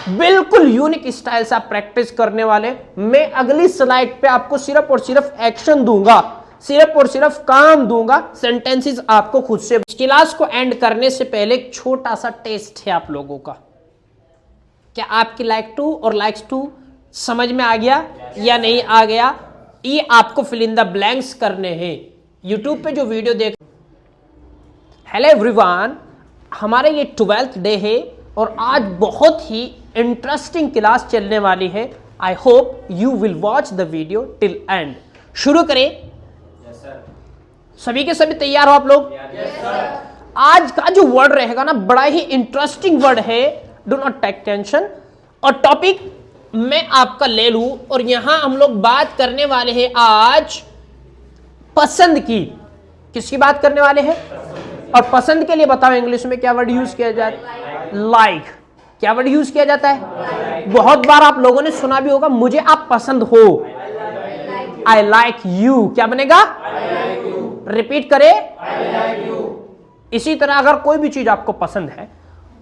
बिल्कुल unique style से आप प्रैक्टिस करने वाले। मैं अगली स्लाइड पे आपको सिर्फ और सिर्फ एक्शन दूंगा, सिर्फ और सिर्फ काम दूंगा, सेंटेंसेस आपको खुद से। क्लास को एंड करने से पहले एक छोटा सा टेस्ट है आप लोगों का। क्या आपकी लाइक टू और लाइक्स टू समझ में आ गया या नहीं आ गया? ये आपको फिल इन द ब्लैंक्स करने हैं। यूट्यूब पे जो वीडियो देख, हेलो एवरीवन, हमारे ये 12th डे है और आज बहुत ही इंटरेस्टिंग क्लास चलने वाली है। I hope you will watch the video till and. शुरू करें? yes, सभी के सभी तैयार हो आप लोग? yes, आज का जो वर्ड रहेगा ना, बड़ा ही इंटरेस्टिंग वर्ड है, डू नॉट टेक टेंशन। और टॉपिक मैं आपका ले लूं और यहां हम लोग बात करने वाले हैं आज पसंद की। किसकी बात करने वाले हैं? और पसंद के लिए बताओ इंग्लिश में क्या वर्ड यूज किया जाता है? लाइक। क्या वर्ड यूज किया जाता है? बहुत बार आप लोगों ने सुना भी होगा, मुझे आप पसंद हो, आई लाइक यू। क्या बनेगा? रिपीट करें। इसी तरह अगर कोई भी चीज आपको पसंद है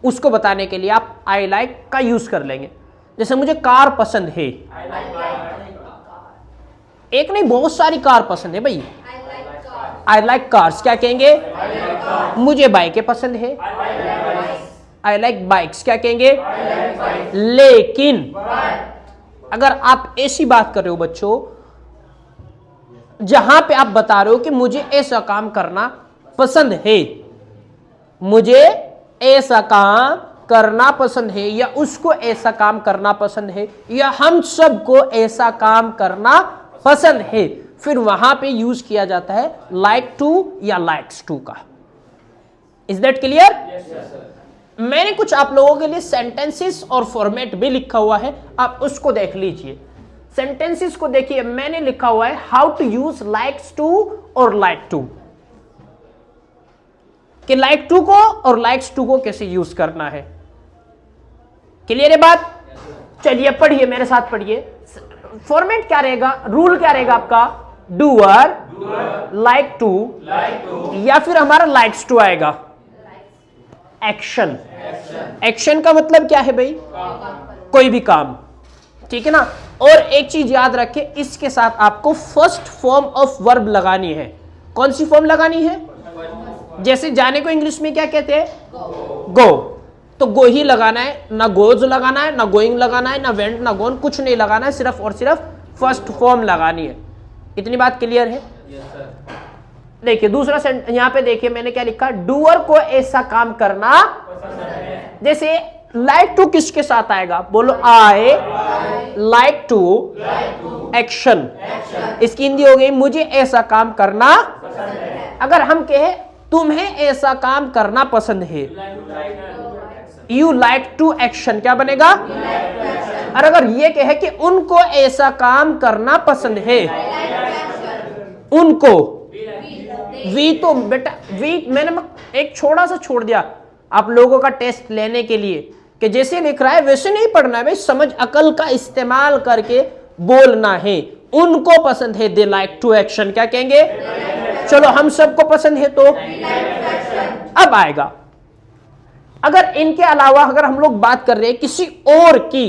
उसको बताने के लिए आप आई लाइक का यूज कर लेंगे। जैसे मुझे कार पसंद है, एक नहीं बहुत सारी कार पसंद है भाई, आई लाइक कार्स। क्या कहेंगे? मुझे बाइकें पसंद है, आई लाइक बाइक्स। क्या कहेंगे? लेकिन अगर आप ऐसी बात कर रहे हो बच्चों, जहां पे आप बता रहे हो कि मुझे ऐसा काम करना पसंद है, मुझे ऐसा काम करना पसंद है, या उसको ऐसा काम करना पसंद है, या हम सबको ऐसा काम करना पसंद है, फिर वहां पे यूज किया जाता है लाइक टू या लाइक्स टू का। Is that clear? मैंने कुछ आप लोगों के लिए सेंटेंसेस और फॉर्मेट भी लिखा हुआ है, आप उसको देख लीजिए। सेंटेंसेस को देखिए, मैंने लिखा हुआ है how to use likes to और लाइक टू, कि लाइक टू को और लाइक्स टू को कैसे यूज करना है। क्लियर है बात? चलिए पढ़िए, मेरे साथ पढ़िए। फॉर्मेट क्या रहेगा, रूल क्या रहेगा आपका? डूअर, लाइक टू, या फिर हमारा लाइक्स टू आएगा। एक्शन। एक्शन का मतलब क्या है भाई? कोई भी काम, ठीक है ना। और एक चीज याद रखें, इसके साथ आपको फर्स्ट फॉर्म ऑफ वर्ब लगानी है। कौन सी फॉर्म लगानी है? जैसे जाने को इंग्लिश में क्या कहते हैं? गो। तो गो ही लगाना है, ना गोज लगाना है, ना गोइंग लगाना है, ना वेंट, ना गोन, कुछ नहीं लगाना है, सिर्फ और सिर्फ फर्स्ट फॉर्म लगानी है। इतनी बात क्लियर है? देखिए दूसरा सेंटेंस यहां पे देखिए, मैंने क्या लिखा? डूअर को ऐसा काम करना जैसे लाइक टू किसके साथ आएगा? बोलो आई लाइक टू एक्शन। इसकी हिंदी हो गई मुझे ऐसा काम करना। अगर हम कहे तुम्हें ऐसा काम करना पसंद है, यू लाइक टू एक्शन, क्या बनेगा? और अगर ये कहे कि उनको ऐसा काम करना पसंद है, उनको, वी तो बेटा वी मैंने एक छोटा सा छोड़ दिया आप लोगों का टेस्ट लेने के लिए, कि जैसे लिख रहा है वैसे नहीं पढ़ना है भाई, समझ अकल का इस्तेमाल करके बोलना है। उनको पसंद है, दे लाइक टू एक्शन। क्या कहेंगे? चलो हम सबको पसंद है, तो अब आएगा। अगर इनके अलावा अगर हम लोग बात कर रहे हैं किसी और की,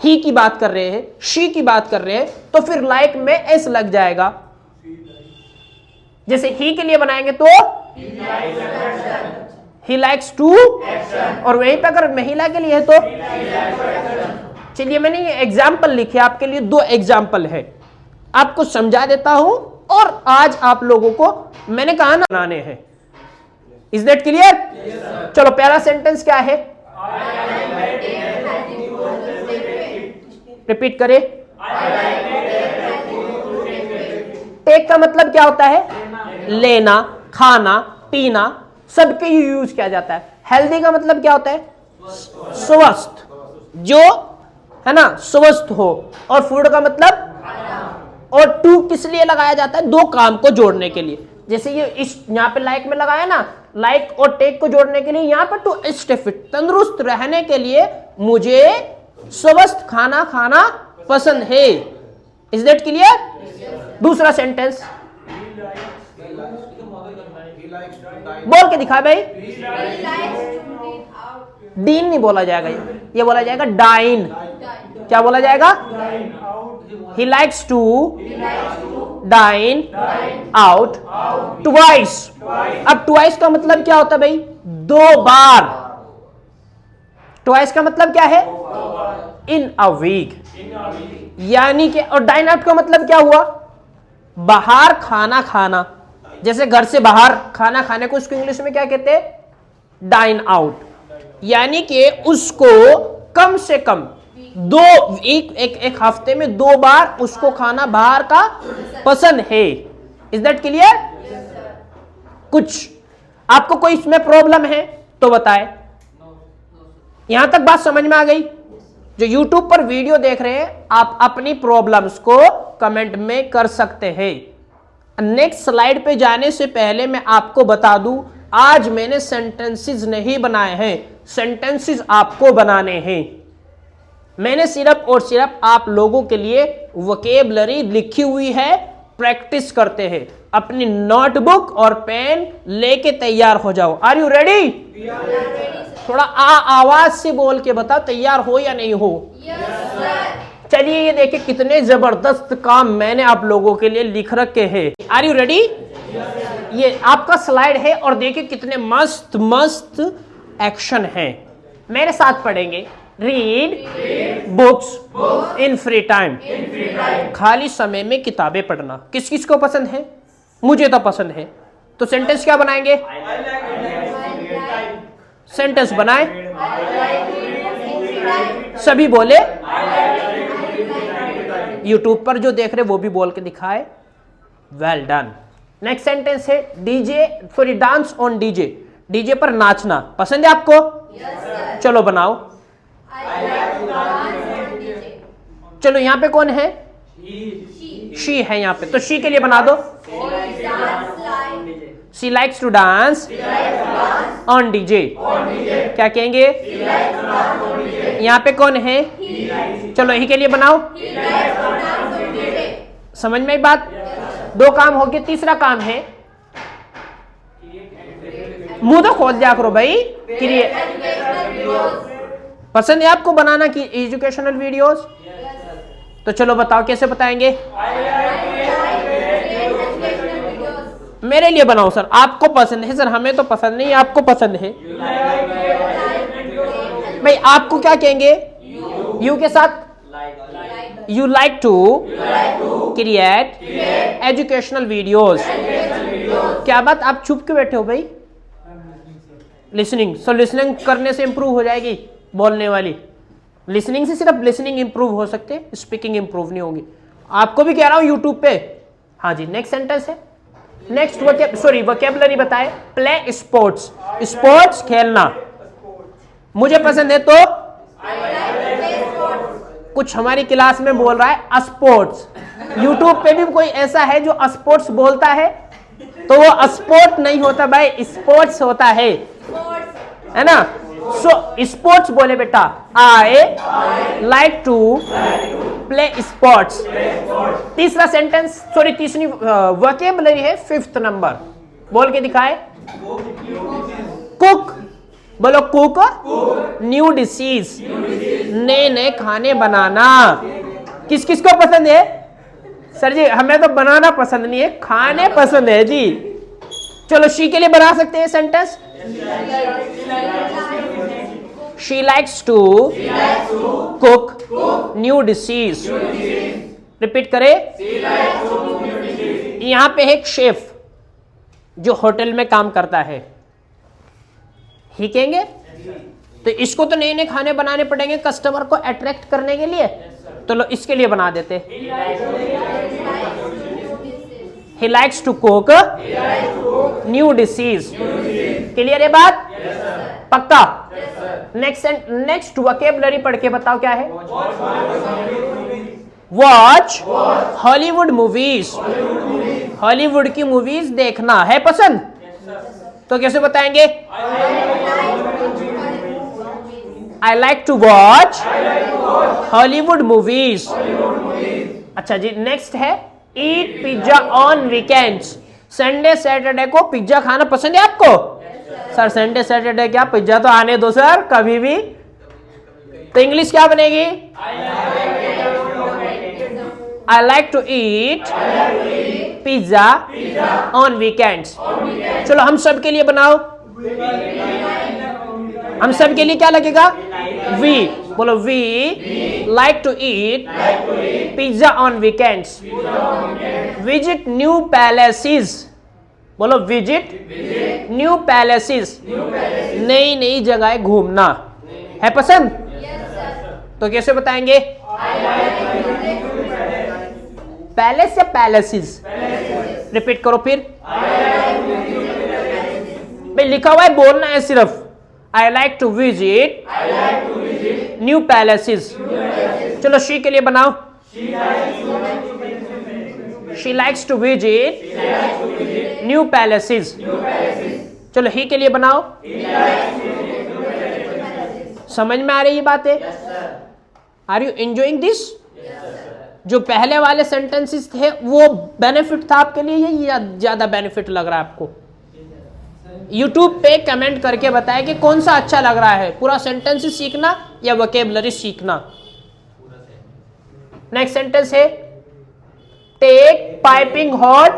ही की बात कर रहे हैं, शी की बात कर रहे हैं, तो फिर लाइक में एस लग जाएगा। जैसे ही के लिए बनाएंगे तो ही लाइक्स टू, और वहीं पे अगर महिला के लिए है तो। चलिए मैंने ये एग्जाम्पल लिखे आपके लिए, 2 एग्जाम्पल है, आपको समझा देता हूं। और आज आप लोगों को मैंने कहा ना बनाने हैं। Is that clear? चलो पहला सेंटेंस क्या है? रिपीट करें। टेक का मतलब क्या होता है? लेना, खाना, पीना, सबके यूज किया जाता है। हेल्दी का मतलब क्या होता है? स्वस्थ, जो है ना स्वस्थ हो। और फूड का मतलब, और टू किस लिए लगाया जाता है? 2 काम को जोड़ने के लिए। जैसे ये इस यहाँ पे लाइक में लगाया ना, लाइक और टेक को जोड़ने के लिए। यहाँ पर टू स्टे फिट, तंदुरुस्त रहने के लिए मुझे स्वस्थ खाना खाना पसंद है। Is that clear? दूसरा सेंटेंस बोल के दिखा भाई। डीन नहीं बोला जाएगा, ये बोला जाएगा डाइन। क्या बोला जाएगा? He likes to dine out twice. अब ट्वाइस का मतलब क्या होता है भाई? 2 बार। ट्वाइस का मतलब क्या है? इन अ वीक। यानी कि, और डाइन आउट का मतलब क्या हुआ? बाहर खाना खाना। जैसे घर से बाहर खाना खाने को उसको इंग्लिश में क्या कहते हैं? Dine out. यानी कि उसको कम से कम एक हफ्ते में 2 बार उसको खाना बाहर का पसंद है। Is that clear? कुछ आपको कोई इसमें प्रॉब्लम है तो बताएं। यहां तक बात समझ में आ गई? जो YouTube पर वीडियो देख रहे हैं, आप अपनी प्रॉब्लम्स को कमेंट में कर सकते हैं। नेक्स्ट स्लाइड पे जाने से पहले मैं आपको बता दूं, आज मैंने सेंटेंसेस नहीं बनाए हैं, सेंटेंसेस आपको बनाने हैं। मैंने सिर्फ और सिर्फ आप लोगों के लिए वोकैबुलरी लिखी हुई है, प्रैक्टिस करते हैं। अपनी नोटबुक और पेन लेके तैयार हो जाओ। Are you ready? थोड़ा आवाज से बोल के बताओ, तैयार हो या नहीं हो? चलिए, ये देखिए कितने जबरदस्त काम मैंने आप लोगों के लिए लिख रखे हैं। Are you ready? ये आपका स्लाइड है और देखिए कितने मस्त मस्त एक्शन हैं। मेरे साथ पढ़ेंगे। Read books in free time. खाली समय में किताबें पढ़ना किस किस को पसंद है? मुझे तो पसंद है। तो सेंटेंस क्या बनाएंगे? सेंटेंस बनाए, सभी बोले। यूट्यूब पर जो देख रहे वो भी बोल के दिखाए। Well done. नेक्स्ट सेंटेंस है DJ sorry dance on DJ. DJ पर नाचना पसंद है आपको? चलो बनाओ। चलो यहाँ पे कौन है? शी है यहाँ पे, तो शी के लिए बना दो। She likes to dance on DJ. क्या कहेंगे? यहाँ पे कौन है? चलो ही के लिए बनाओ। समझ में आई बात? 2 काम हो गए। तीसरा काम है, मुंह तो खोल दिया करो भाई। पसंद है आपको बनाना की एजुकेशनल वीडियोस? तो चलो बताओ कैसे बताएंगे? मेरे लिए बनाओ सर। आपको पसंद है सर, हमें तो पसंद नहीं, आपको पसंद है भाई। आपको क्या कहेंगे? यू के साथ you like to create educational videos. क्या बात, आप चुप क्यों बैठे हो भाई? लिसनिंग। सो लिसनिंग करने से इंप्रूव हो जाएगी बोलने वाली। लिसनिंग से सिर्फ लिसनिंग इंप्रूव हो सकते, स्पीकिंग इंप्रूव नहीं होगी। आपको भी कह रहा हूं यूट्यूब पे। हाँ जी, नेक्स्ट सेंटेंस है। नेक्स्ट वोकैबुलरी बताए। Play sports. स्पोर्ट्स खेलना मुझे पसंद है। तो कुछ हमारी क्लास में बोल रहा है स्पोर्ट्स। यूट्यूब पे भी कोई ऐसा है जो स्पोर्ट्स बोलता है? तो वो स्पोर्ट नहीं होता भाई, स्पोर्ट्स होता है ना? सो स्पोर्ट्स बोले बेटा। I like to play sports. तीसरा सेंटेंस तीसरी वोकैबुलरी है 5th नंबर। बोल के दिखाए। कुक। बोलो कुक। न्यू डिशेस, नए नए खाने बनाना। किस किस को पसंद है? सर जी हमें तो बनाना पसंद नहीं है, खाने पसंद है जी। चलो शी के लिए बना सकते हैं sentence. She likes to cook new dishes। Repeat करें। यहाँ पे एक शेफ जो होटल में काम करता है, ही कहेंगे। तो इसको तो नए नए खाने बनाने पड़ेंगे कस्टमर को अट्रैक्ट करने के लिए। तो लो इसके लिए बना देते। He likes to cook new dishes। Clear है बात? पक्का? नेक्स्ट वोकैबुलरी पढ़ के बताओ क्या है? Watch Hollywood movies. हॉलीवुड की मूवीज देखना है पसंद? तो कैसे बताएंगे? I like to watch Hollywood movies. अच्छा जी, नेक्स्ट है eat pizza on weekends. Sunday Saturday को पिज्जा खाना पसंद है आपको? सर संडे सैटरडे क्या, पिज्जा तो आने दो सर कभी भी। तो इंग्लिश क्या बनेगी? I like to eat pizza on weekends. चलो हम सब के लिए बनाओ, हम सब के लिए क्या लगेगा? वी। बोलो we like to eat pizza on weekends. Visit new palaces. बोलो विजिट न्यू पैलेसेस। नई नई जगह घूमना है पसंद? तो कैसे बताएंगे? पैलेस या पैलेसेस? रिपीट करो फिर। भाई लिखा हुआ है, बोलना है सिर्फ। I like to visit new palaces. चलो शी के लिए बनाओ। She likes to visit new palaces. चलो ही के लिए बनाओ। समझ में आ रही है बातें? Are you enjoying this? जो पहले वाले सेंटेंसेस थे वो बेनिफिट था आपके लिए या ज्यादा बेनिफिट लग रहा है आपको? YouTube पे कमेंट करके बताएं कि कौन सा अच्छा लग रहा है, पूरा सेंटेंस सीखना या वोकैबुलरी सीखना। नेक्स्ट सेंटेंस है take piping hot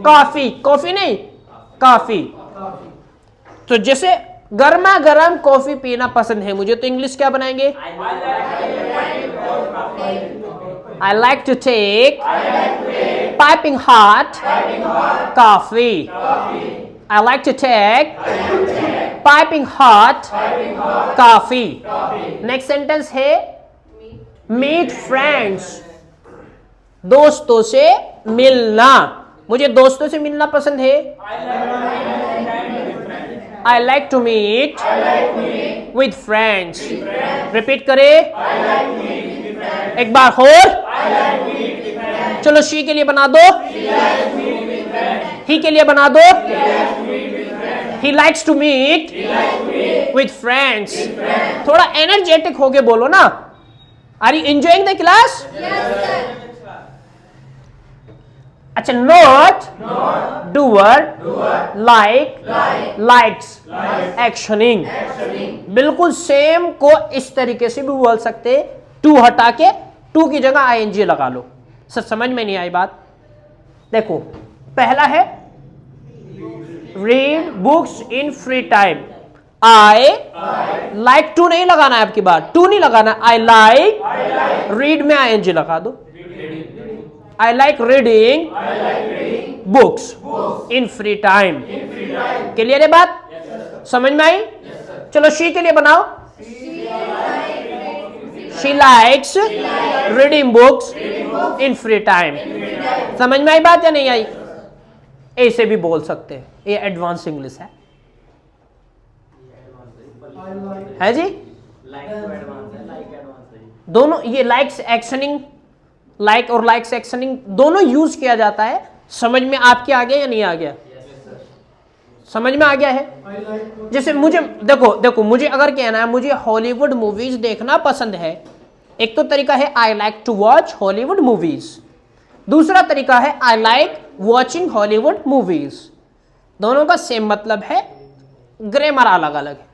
coffee. Coffee नहीं, काफी। तो जैसे गर्मा गर्म कॉफी पीना पसंद है मुझे, तो इंग्लिश क्या बनाएंगे? I like to take piping hot coffee. I like to take piping hot coffee. Next sentence है meet friends. दोस्तों से मिलना। मुझे दोस्तों से मिलना पसंद है। I like to meet with friends. Repeat करें एक बार और। चलो शी के लिए बना दो, ही के लिए बना दो। He likes to meet with friends. थोड़ा एनर्जेटिक होके बोलो ना। Are you enjoying the class? अच्छा, not, doer, like, likes, actioning. बिल्कुल सेम को इस तरीके से भी बोल सकते, टू हटा के टू की जगह आईएनजी लगा लो। सर समझ में नहीं आई बात? देखो पहला है read books in free time. I like to नहीं लगाना है आपकी बात, टू नहीं लगाना। आई लाइक रीड में आईएनजी लगा दो। I like reading books in free time. Clear है बात? समझ में आई? चलो शी के लिए बनाओ। She likes reading books in free time. समझ में आई बात या नहीं आई? ऐसे भी बोल सकते हैं, ये एडवांस इंग्लिश है जी। दोनों ये लाइक्स एक्शनिंग, लाइक और लाइक्स एक्शनिंग दोनों यूज किया जाता है। समझ में आपके आ गया या नहीं आ गया? समझ में आ गया है? जैसे मुझे देखो मुझे अगर कहना है मुझे हॉलीवुड मूवीज देखना पसंद है, एक तो तरीका है I like to watch Hollywood movies, दूसरा तरीका है I like watching Hollywood movies. दोनों का सेम मतलब है, ग्रामर अलग अलग है।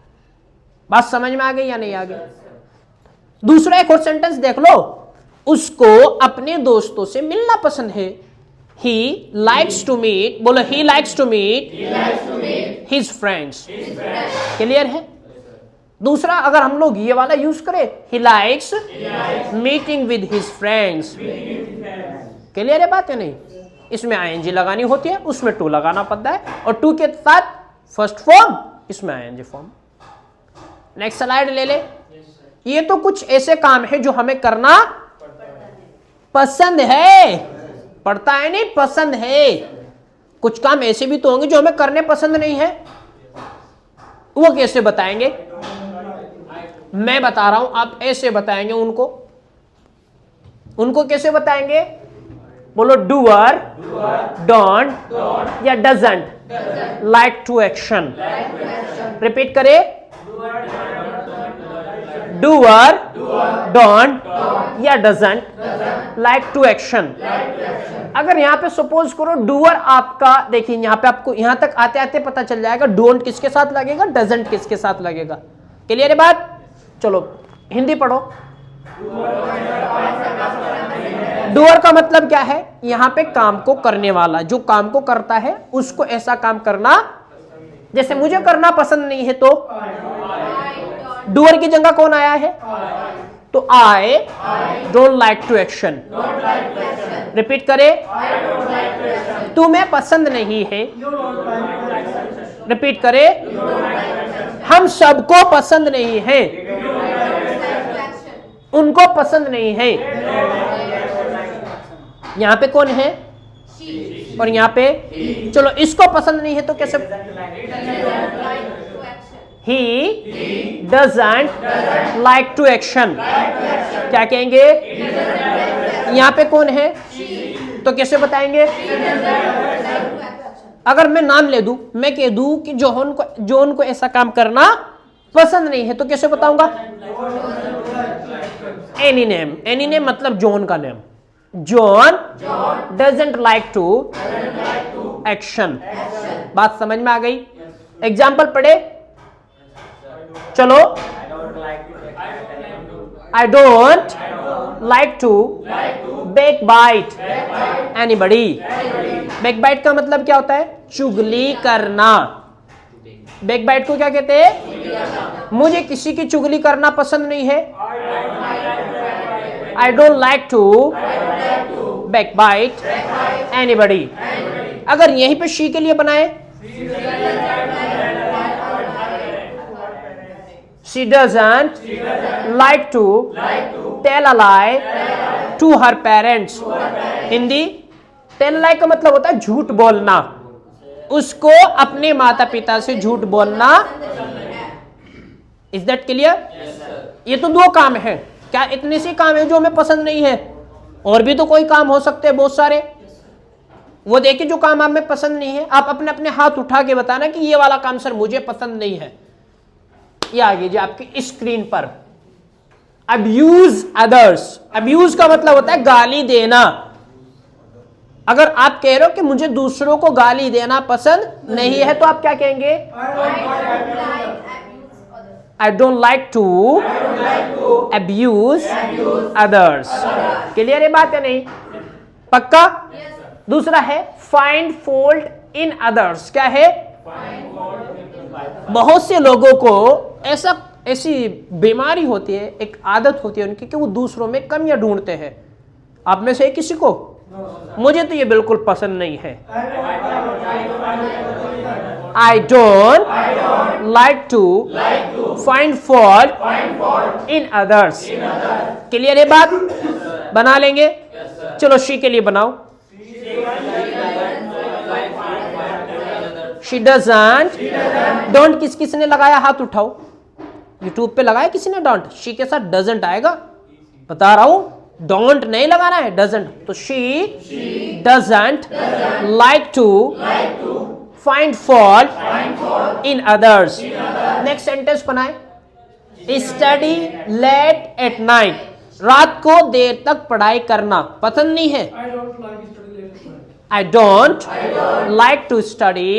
बात समझ में आ गई या नहीं आ गई? दूसरा एक और सेंटेंस देख लो, उसको अपने दोस्तों से मिलना पसंद है। He likes to meet, बोलो he likes to meet his friends। Clear है? दूसरा अगर हम लोग ये वाला यूज करें, he likes meeting with his friends। Clear है बात या नहीं? इसमें आईएनजी लगानी होती है, उसमें टू लगाना पड़ता है, और टू के साथ फर्स्ट फॉर्म, इसमें आईएनजी फॉर्म। नेक्स्ट स्लाइड ले ले। ये तो कुछ ऐसे काम है जो हमें करना पसंद है, पढ़ता है नहीं, पसंद है। कुछ काम ऐसे भी तो होंगे जो हमें करने पसंद नहीं है, वो कैसे बताएंगे? मैं बता रहा हूं, आप ऐसे बताएंगे उनको। उनको कैसे बताएंगे? बोलो डूअर, डोंट या doesn't like to action. Repeat करें, डूअर डोंट या डजंट लाइक टू एक्शन। अगर यहां पे सपोज करो डूअर आपका, देखिए यहां पे आपको यहां तक आते आते पता चल जाएगा डोंट किसके साथ लगेगा, डजंट किसके साथ लगेगा। क्लियर है बात? चलो हिंदी पढ़ो। डूअर का मतलब क्या है? यहां पे काम को करने वाला, जो काम को करता है उसको ऐसा काम करना, जैसे मुझे करना पसंद नहीं है तो डूअर की जगह कौन आया है? तो I don't like to action. Repeat करे, तुम्हें पसंद नहीं है। रिपीट करे, हम सबको पसंद नहीं है, उनको पसंद नहीं है। यहां पे कौन है? और यहां पे, चलो इसको पसंद नहीं है तो कैसे? He doesn't like to action। क्या कहेंगे? यहां पे कौन है तो कैसे बताएंगे? अगर मैं नाम ले दूं, मैं कह दूं कि जॉन को ऐसा काम करना पसंद नहीं है तो कैसे बताऊंगा? Any name. एनी नेम मतलब जॉन का name. John doesn't like to action. बात समझ में आ गई? एग्जाम्पल पढ़े, चलो। I don't like to back bite anybody. Back bite का मतलब क्या होता है? चुगली करना। बैक बाइट को क्या कहते हैं? मुझे किसी की चुगली करना पसंद नहीं है। I don't like to back bite anybody. अगर यहीं पे शी के लिए बनाए, she doesn't like to tell a lie to her parents। Hindi, tell lie का मतलब होता है झूठ बोलना, उसको अपने माता पिता से झूठ बोलना। Is that clear? ये तो दो काम है। क्या इतने से काम है जो हमें पसंद नहीं है? और भी तो कोई काम हो सकते हैं बहुत सारे। वो देखिए जो काम हमें पसंद नहीं है, आप अपने अपने हाथ उठा के बताना कि ये वाला काम सर मुझे पसंद नहीं है। ये आ गई जी आपकी स्क्रीन पर। Abuse others. अब्यूज का मतलब होता है गाली देना। अगर आप कह रहे हो कि मुझे दूसरों को गाली देना पसंद नहीं है तो आप क्या कहेंगे? I don't like to abuse others. Clear है बात है नहीं? पक्का? दूसरा है फाइंड फॉल्ट इन अदर्स। क्या है? बहुत से लोगों को ऐसी बीमारी होती है, एक आदत होती है उनकी कि वो दूसरों में कमियां ढूंढते हैं। आप में से किसी को? मुझे तो ये बिल्कुल पसंद नहीं है। I don't like to find fault in others. Clear है बात? बना लेंगे? चलो शी के लिए बनाओ। She doesn't. डोंट किसने लगाया? हाथ उठाओ। यूट्यूब पे लगाया किसी ने डोंट? शी के साथ डजंट आएगा, बता रहा हूं। डोंट नहीं लगाना है, डजंट। तो she doesn't like to find fault in others. Next sentence बनाए। Study late at night. रात को देर तक पढ़ाई करना पसंद नहीं है। I don't like to study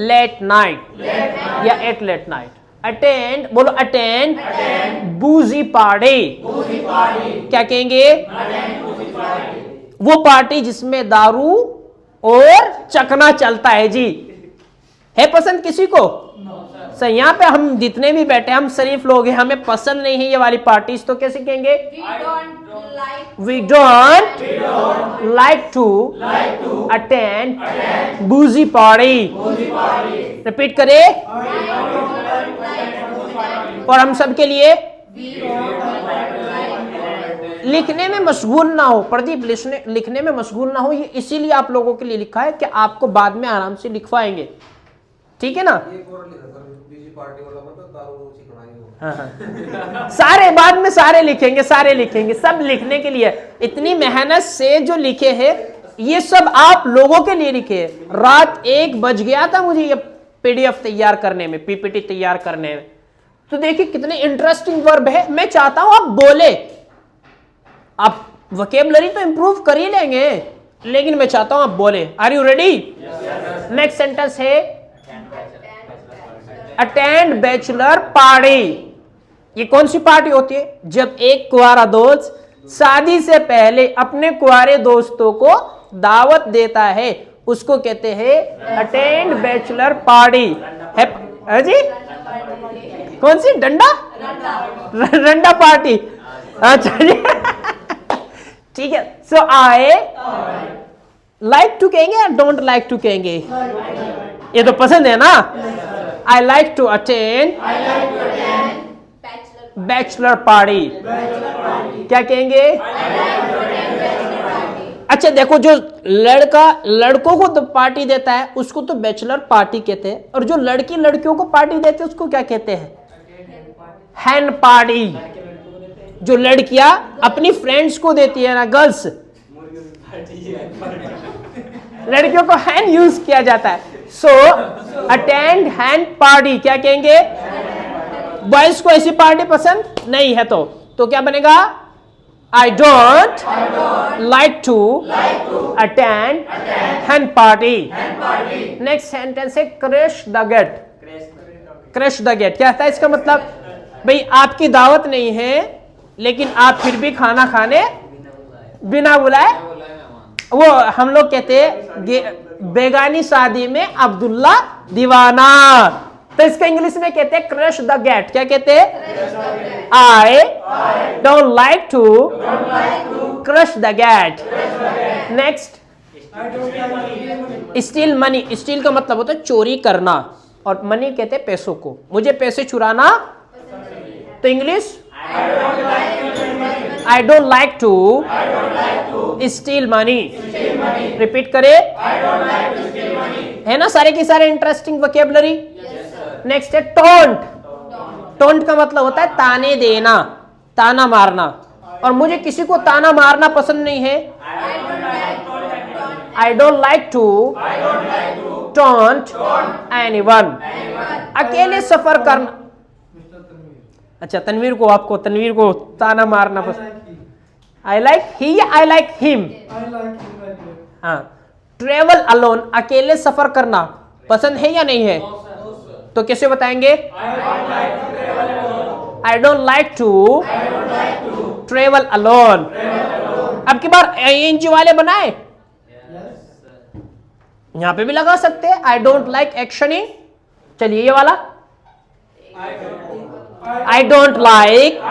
late night या at late night। Attend, बोलो attend boozy party। क्या कहेंगे? वो पार्टी जिसमें दारू और चकना चलता है जी। है पसंद किसी को? सर यहाँ पे हम जितने भी बैठे हम शरीफ लोग हैं, हमें पसंद नहीं है ये वाली पार्टीज, तो कैसे कहेंगे? We don't like to attend boozy party। Repeat करे, और हम सब के लिए लिखने में मशगूल ना हो। प्रदीप लिखने में मशगूल ना हो, ये इसीलिए आप लोगों के लिए लिखा है कि आपको बाद में आराम से लिखवाएंगे। ठीक है ना? हाँ। सारे बाद में सारे लिखेंगे, सब लिखने के लिए। इतनी मेहनत से जो लिखे हैं ये सब आप लोगों के लिए लिखे हैं। रात 1 बज गया था मुझे ये पीडीएफ तैयार करने में, पीपीटी तैयार करने में। तो देखिए कितने इंटरेस्टिंग वर्ब है। मैं चाहता हूं आप बोले, आप वोकैबुलरी तो इंप्रूव कर ही लेंगे, लेकिन मैं चाहता हूं आप बोले। Are you ready? Next sentence है अटेंड बैचलर पार्टी। ये कौन सी पार्टी होती है? जब एक कुंवारा दोस्त शादी से पहले अपने कुंवारे दोस्तों को दावत देता है, उसको कहते हैं अटेंड बैचलर पार्टी। है जी? कौन सी? डंडा रंडा पार्टी। अच्छा जी ठीक है। सो आई लाइक टू कहेंगे या डोंट लाइक टू कहेंगे? ये तो पसंद है ना। I like to attend bachelor party. क्या कहेंगे? अच्छा देखो, जो लड़का लड़कों को तो पार्टी देता है उसको तो बैचलर पार्टी कहते हैं, और जो लड़की लड़कियों को पार्टी देते हैं उसको क्या कहते हैं? हैन पार्टी। जो लड़कियां अपनी फ्रेंड्स को देती है ना, गर्ल्स, लड़कियों को हैन यूज किया जाता है। सो अटेंड हैन पार्टी क्या कहेंगे? बॉयज को ऐसी पार्टी पसंद नहीं है तो क्या बनेगा? I don't like to attend hen party. Next sentence है crash the gate. crash the gate क्या है इसका मतलब? भाई आपकी दावत नहीं है लेकिन आप फिर भी खाना खाने बिना बुलाए, वो हम लोग कहते हैं बेगानी शादी में अब्दुल्ला दीवाना। तो इसका इंग्लिश में कहते हैं क्रश द गेट। क्या कहते हैं? I don't like to crash the gate. Next steal money. Steal का मतलब होता है चोरी करना, और मनी कहते हैं पैसों को। मुझे पैसे चुराना, तो English I don't like to steal money. Repeat करे, है ना सारे की सारे इंटरेस्टिंग वोकैबुलरी। नेक्स्ट है टोंट। टोंट का मतलब होता है ताने देना, ताना मारना, और मुझे किसी को ताना मारना पसंद नहीं है। I don't like to taunt anyone. अकेले सफर करना। अच्छा तनवीर को, आपको तनवीर को ताना मारना पसंद? आई लाइक ही या आई लाइक हिम? हाँ। ट्रेवल अलोन, अकेले सफर करना पसंद है या नहीं है? तो कैसे बताएंगे? I don't like to travel alone. अब की बार इंच वाले बनाए, यहां पे भी लगा सकते हैं। I don't like actioning. चलिए ये वाला, I don't like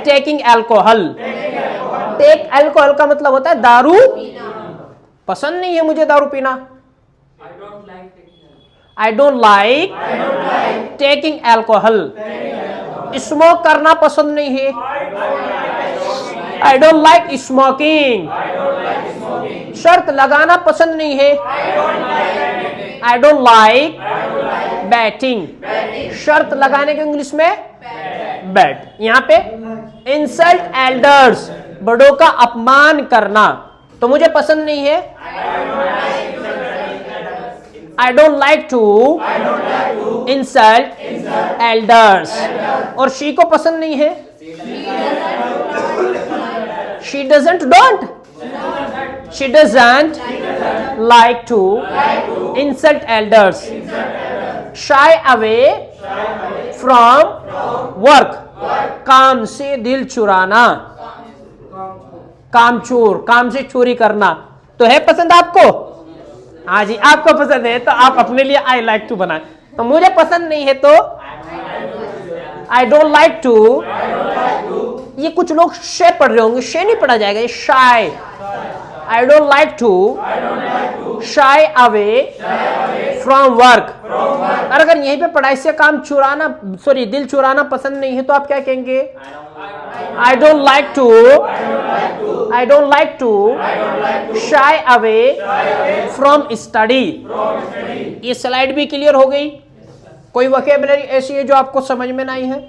taking alcohol. Take alcohol का मतलब होता है दारू। पसंद नहीं है मुझे दारू पीना। आई don't like taking alcohol. Smoke करना पसंद नहीं है। I don't like smoking. शर्त लगाना पसंद नहीं है। I don't like batting. शर्त लगाने के इंग्लिश में बैट। यहां पे इंसल्ट एल्डर्स, बड़ों का अपमान करना, तो मुझे पसंद नहीं है। I don't like to insult elders. और शी को पसंद नहीं है। She doesn't don't she doesn't like to insult elders. Shy away from work, काम से दिल चुराना, कामचोर, काम से चोरी करना। तो है पसंद आपको? हाँ जी, आपको पसंद है तो आप अपने लिए आई लाइक टू बनाए। तो मुझे पसंद नहीं है तो आई डोंट लाइक टू। ये कुछ लोग शे पढ़ रहे होंगे, शे नहीं पढ़ा जाएगा, ये shy. I don't like to shy away from work. और अगर यहीं पे पढ़ाई से काम चुराना, सॉरी दिल चुराना पसंद नहीं है तो आप क्या कहेंगे? I don't like to shy away from study. ये स्लाइड भी क्लियर हो गई। कोई वोकैबुलरी ऐसी है जो आपको समझ में नहीं है?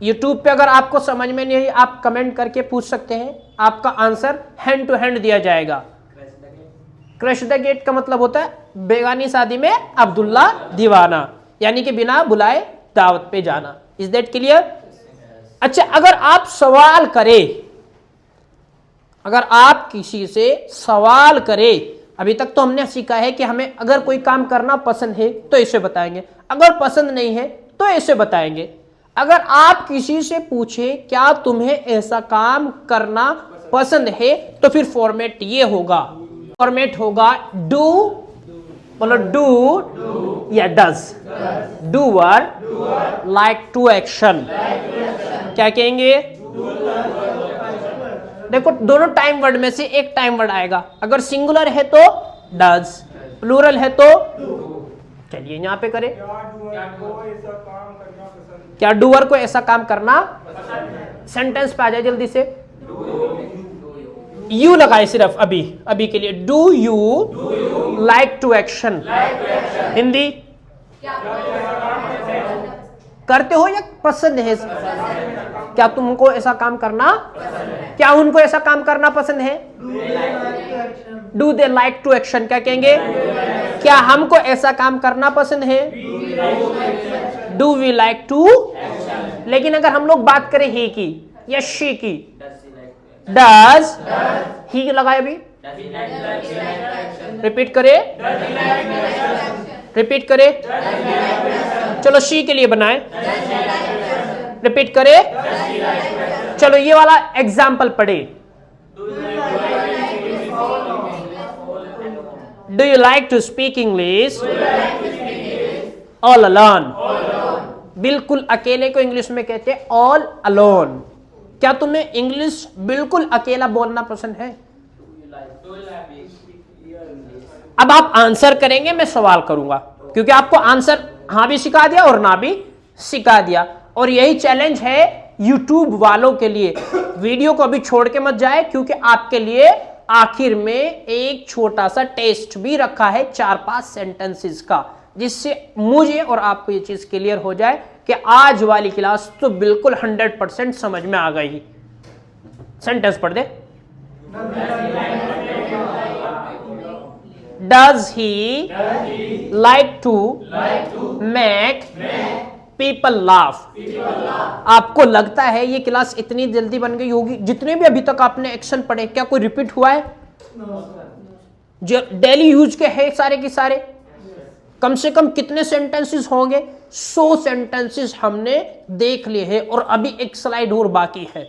यूट्यूब पे अगर आपको समझ में नहीं है, आप कमेंट करके पूछ सकते हैं, आपका आंसर हैंड टू हैंड दिया जाएगा। क्रश द गेट का मतलब होता है बेगानी शादी में अब्दुल्ला दीवाना, यानी कि बिना बुलाए दावत पे जाना। Is that clear? अच्छा, अगर आप सवाल करें, अगर आप किसी से सवाल करें, अभी तक तो हमने सीखा है कि हमें अगर कोई काम करना पसंद है तो ऐसे बताएंगे, अगर पसंद नहीं है तो ऐसे बताएंगे। अगर आप किसी से पूछें क्या तुम्हें ऐसा काम करना पसंद है, तो फिर फॉर्मेट ये होगा, फॉर्मेट होगा डू, बोलो डू या does, doer, like to action, क्या कहेंगे? देखो दोनों टाइम वर्ड में से एक टाइम वर्ड आएगा, अगर सिंगुलर है तो डज, प्लूरल है तो, चलिए यहां पे करें, क्या डूअर को ऐसा काम करना, सेंटेंस पे आ जाए जल्दी से, यू लगाए सिर्फ अभी अभी के लिए, do you like to action, Hindi करते हो या पसंद है? क्या तुमको ऐसा काम करना, क्या उनको ऐसा काम करना पसंद है? Do they like to action, क्या कहेंगे? क्या हमको ऐसा काम करना पसंद है? Do we like to. लेकिन अगर हम लोग बात करें ही की या शी की, डज ही लगाए अभी, रिपीट करे, रिपीट करे, चलो शी के लिए बनाए, रिपीट करे, चलो ये वाला एग्जाम्पल पढ़े, do you like to speak English all alone, बिल्कुल अकेले को इंग्लिश में कहते हैं ऑल अलोन। क्या तुम्हें इंग्लिश बिल्कुल अकेला बोलना पसंद है? अब आप आंसर करेंगे, मैं सवाल करूंगा, क्योंकि आपको आंसर हाँ भी सिखा दिया और ना भी सिखा दिया, और यही चैलेंज है YouTube वालों के लिए। वीडियो को अभी छोड़ के मत जाए, क्योंकि आपके लिए आखिर में एक छोटा सा टेस्ट भी रखा है 4-5 सेंटेंसेस का, जिससे मुझे और आपको ये चीज क्लियर हो जाए कि आज वाली क्लास तो बिल्कुल 100% समझ में आ गई। सेंटेंस पढ़ दे, does he like to make people laugh. आपको लगता है ये क्लास इतनी जल्दी बन गई होगी? जितने भी अभी तक आपने एक्शन पढ़े, क्या कोई रिपीट हुआ है? जो डेली यूज के है सारे के सारे, कम से कम कितने सेंटेंसेस होंगे? 100 सेंटेंसेस हमने देख लिए हैं, और अभी एक स्लाइड और बाकी है।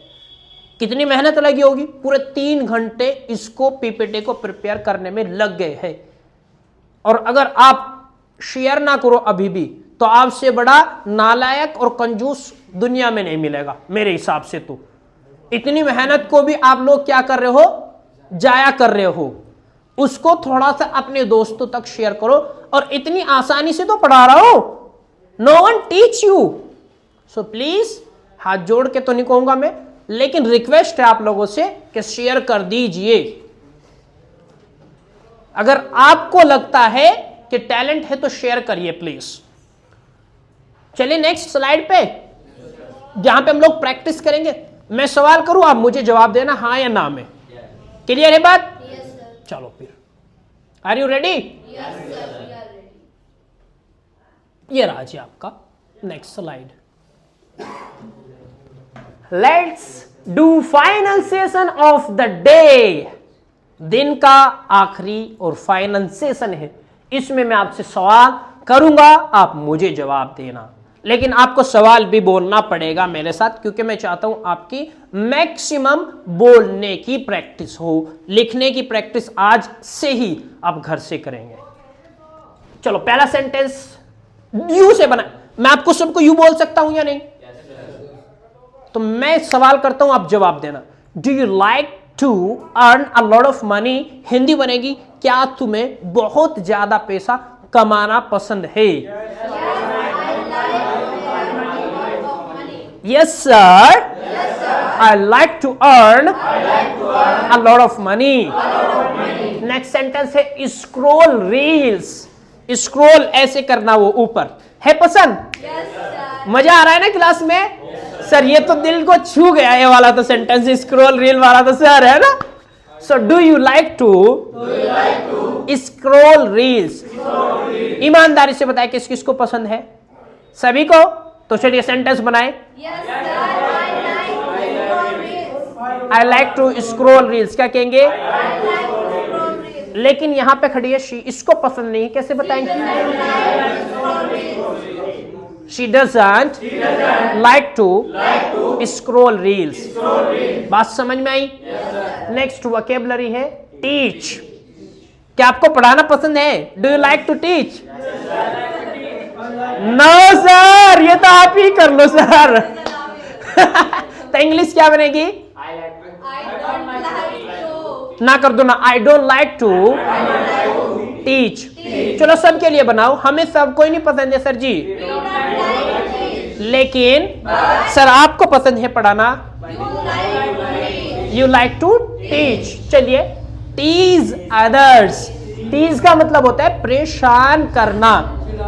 कितनी मेहनत लगी होगी? पूरे 3 घंटे इसको पीपीटी को प्रिपेयर करने में लग गए हैं। और अगर आप शेयर ना करो अभी भी, तो आपसे बड़ा नालायक और कंजूस दुनिया में नहीं मिलेगा मेरे हिसाब से। तो इतनी मेहनत को भी आप लोग क्या कर रहे हो? जाया कर रहे हो। उसको थोड़ा सा अपने दोस्तों तक शेयर करो, और इतनी आसानी से तो पढ़ा रहा हूं, no one teach you, so please, हाथ जोड़ के तो नहीं कहूंगा मैं, लेकिन रिक्वेस्ट है आप लोगों से कि शेयर कर दीजिए। अगर आपको लगता है कि टैलेंट है तो शेयर करिए प्लीज। चलिए नेक्स्ट स्लाइड पे, जहां पे हम लोग प्रैक्टिस करेंगे। मैं सवाल करूं, आप मुझे जवाब देना हाँ या ना में। क्लियर है बात? चलो फिर, आर यू रेडी? ये रहा जी आपका next slide. Let's do final session of the day. दिन का आखिरी और फाइनल सेशन है, इसमें मैं आपसे सवाल करूंगा, आप मुझे जवाब देना। लेकिन आपको सवाल भी बोलना पड़ेगा मेरे साथ, क्योंकि मैं चाहता हूं आपकी मैक्सिमम बोलने की प्रैक्टिस हो। लिखने की प्रैक्टिस आज से ही आप घर से करेंगे। चलो पहला सेंटेंस यू से बना। मैं आपको सबको यू बोल सकता हूं या नहीं? तो मैं सवाल करता हूं, आप जवाब देना। Do you like to earn a lot of money? Hindi बनेगी, क्या तुम्हें बहुत ज्यादा पैसा कमाना पसंद है? Yes sir, I like to earn a lot of money. Next sentence है स्क्रॉल रील्स। स्क्रॉल ऐसे करना, वो ऊपर है पसंद? मजा आ रहा है ना क्लास में? सर ये तो दिल को छू गया, ये वाला तो सेंटेंस, स्क्रॉल रील वाला तो सर है ना। So do you like to scroll reels? ईमानदारी से बताए किस किस को पसंद है? सभी को? तो चलिए सेंटेंस बनाए। Yes, sir. I like to scroll reels, क्या कहेंगे? I like to scroll reels. लेकिन यहाँ पे खड़ी है शी, इसको पसंद नहीं है, कैसे बताएंगे? She doesn't like to scroll reels. बात समझ में आई? नेक्स्ट वोकेबलरी है टीच। क्या आपको पढ़ाना पसंद है? Do you like to teach? No sir, ये तो आप ही कर लो सर। तो इंग्लिश क्या बनेगी? I don't like to. ना कर दो ना, I don't like to teach. चलो सबके लिए बनाओ, हमें सब कोई नहीं पसंद है sir ji, We don't like it. लेकिन सर आपको पसंद है पढ़ाना। You like to read. You like to teach. चलिए टीज अदर्स। टीज का मतलब होता है परेशान करना,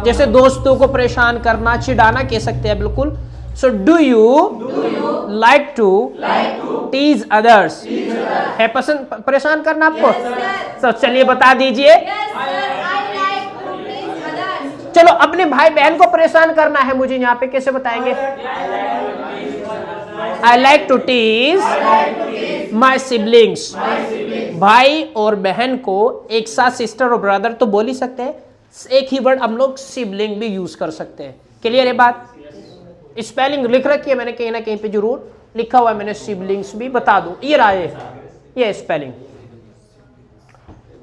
जैसे दोस्तों को परेशान करना, चिढ़ाना कह सकते हैं बिल्कुल। So do you like to tease others? है पसंद परेशान करना आपको? तो चलिए बता दीजिए। Yes, sir. I like to teach others. चलो अपने भाई बहन को परेशान करना है मुझे, यहाँ पे कैसे बताएंगे? I like to tease my siblings. भाई और बहन को एक साथ सिस्टर और ब्रदर तो बोल ही सकते हैं, एक ही वर्ड हम लोग सिबलिंग भी यूज कर सकते हैं। क्लियर है बात? स्पेलिंग लिख रखी है मैंने कहीं ना कहीं पे, जरूर लिखा हुआ है मैंने, सिबलिंग्स भी बता दूं, ये रहा ये स्पेलिंग।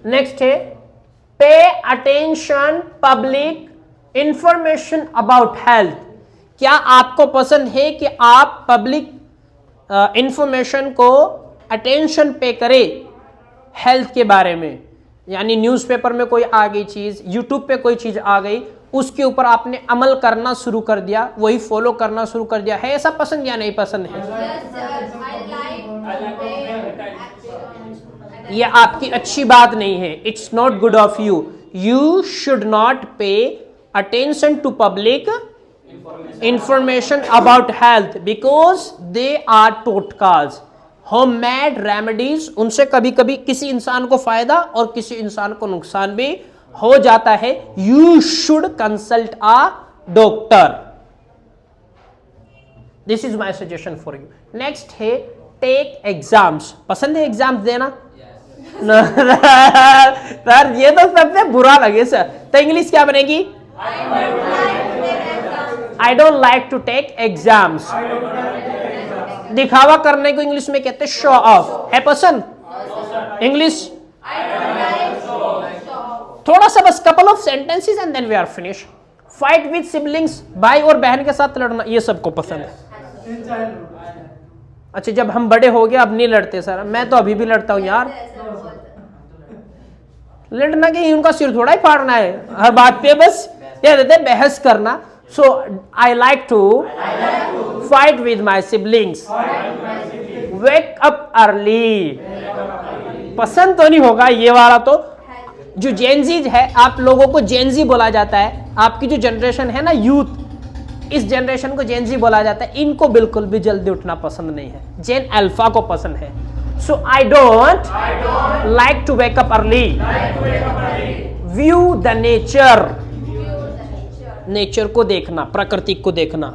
नेक्स्ट है pay attention public information about health. क्या आपको पसंद है कि आप पब्लिक इंफॉर्मेशन को अटेंशन पे करें हेल्थ के बारे में? यानी न्यूज़पेपर में कोई आ गई चीज, यूट्यूब पे कोई चीज आ गई, उसके ऊपर आपने अमल करना शुरू कर दिया, वही फॉलो करना शुरू कर दिया, है ऐसा पसंद या नहीं पसंद है? Yes, sir. I like to pay attention. ये आपकी अच्छी बात नहीं है, it's not good of you. You should not pay attention to public information about health because they are टोटकाज, होममेड रेमेडीज। उनसे कभी कभी किसी इंसान को फायदा और किसी इंसान को नुकसान भी हो जाता है। You should consult a doctor. This is my suggestion for you. Next है टेक एग्जाम्स। पसंद है एग्जाम्स देना? सर ये तो सबसे बुरा लगे सर। तो इंग्लिश क्या बनेगी? I don't like to take exams. दिखावा करने को इंग्लिश में कहते हैं शो ऑफ। है पसंद? इंग्लिश थोड़ा सा बस couple of sentences and then we are finish. Fight with siblings, भाई और बहन के साथ लड़ना, ये सबको पसंद है। अच्छा जब हम बड़े हो गए अब नहीं लड़ते सर, मैं तो अभी भी लड़ता हूं यार। लड़ना कि उनका सिर थोड़ा ही फाड़ना है हर बात पे, बस ये देते बहस करना। So I like to fight with my siblings, wake up early. पसंद तो नहीं होगा ये वाला, तो जो जेनजीज है, आप लोगों को जेनजी बोला जाता है, आपकी जो जनरेशन है ना यूथ, इस जनरेशन को जेनजी बोला जाता है, इनको बिल्कुल भी जल्दी उठना पसंद नहीं है, जेन अल्फा को पसंद है। So I don't like to wake up early. View the nature, nature को देखना, प्रकृति को देखना,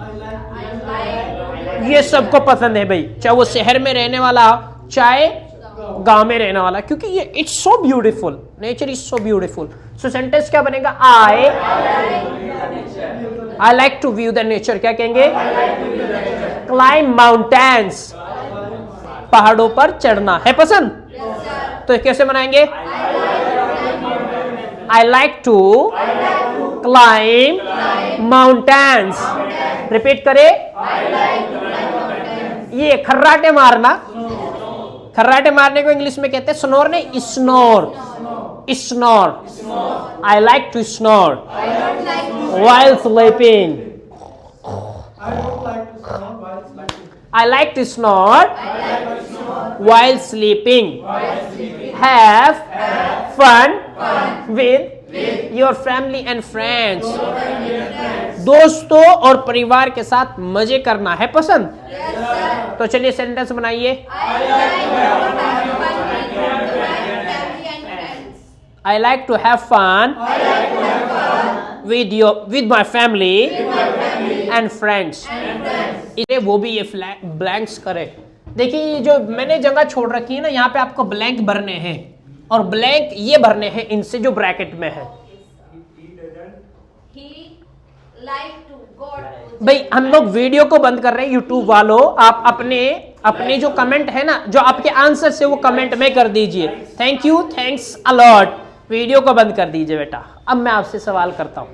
ये सबको पसंद है भाई, चाहे वो शहर में रहने वाला हो चाहे गांव में रहने वाला, क्योंकि ये it's so beautiful, nature is so beautiful. So sentence क्या बनेगा? I like to view the nature. क्या कहेंगे? क्लाइम माउंटेन्स, पहाड़ों पर चढ़ना। है पसंद? तो कैसे बनाएंगे? I like to climb mountains. Repeat करे, ये खर्राटे मारना, खर्राटे मारने को इंग्लिश में कहते हैं स्नोर, नहीं snore, snore. I like to snore while sleeping. I like to snore while sleeping. Have fun with your family and friends. दोस्तों और परिवार के साथ मजे करना। है पसंद? तो चलिए सेंटेंस बनाइए। I like to have fun with my family and friends, इसे वो भी ये ब्लैंक्स करे। देखिए ये जो मैंने जगह छोड़ रखी है ना, यहाँ पे आपको ब्लैंक भरने हैं और ब्लैंक ये भरने हैं इनसे जो ब्रैकेट में है। He like to God. भाई हम लोग वीडियो को बंद कर रहे हैं, यूट्यूब वालों आप अपने जो कमेंट है ना, जो आपके आंसर से वो कमेंट में कर दीजिए। Thank you, thanks a lot. Video को बंद कर दीजिए बेटा। अब मैं आपसे सवाल करता हूं,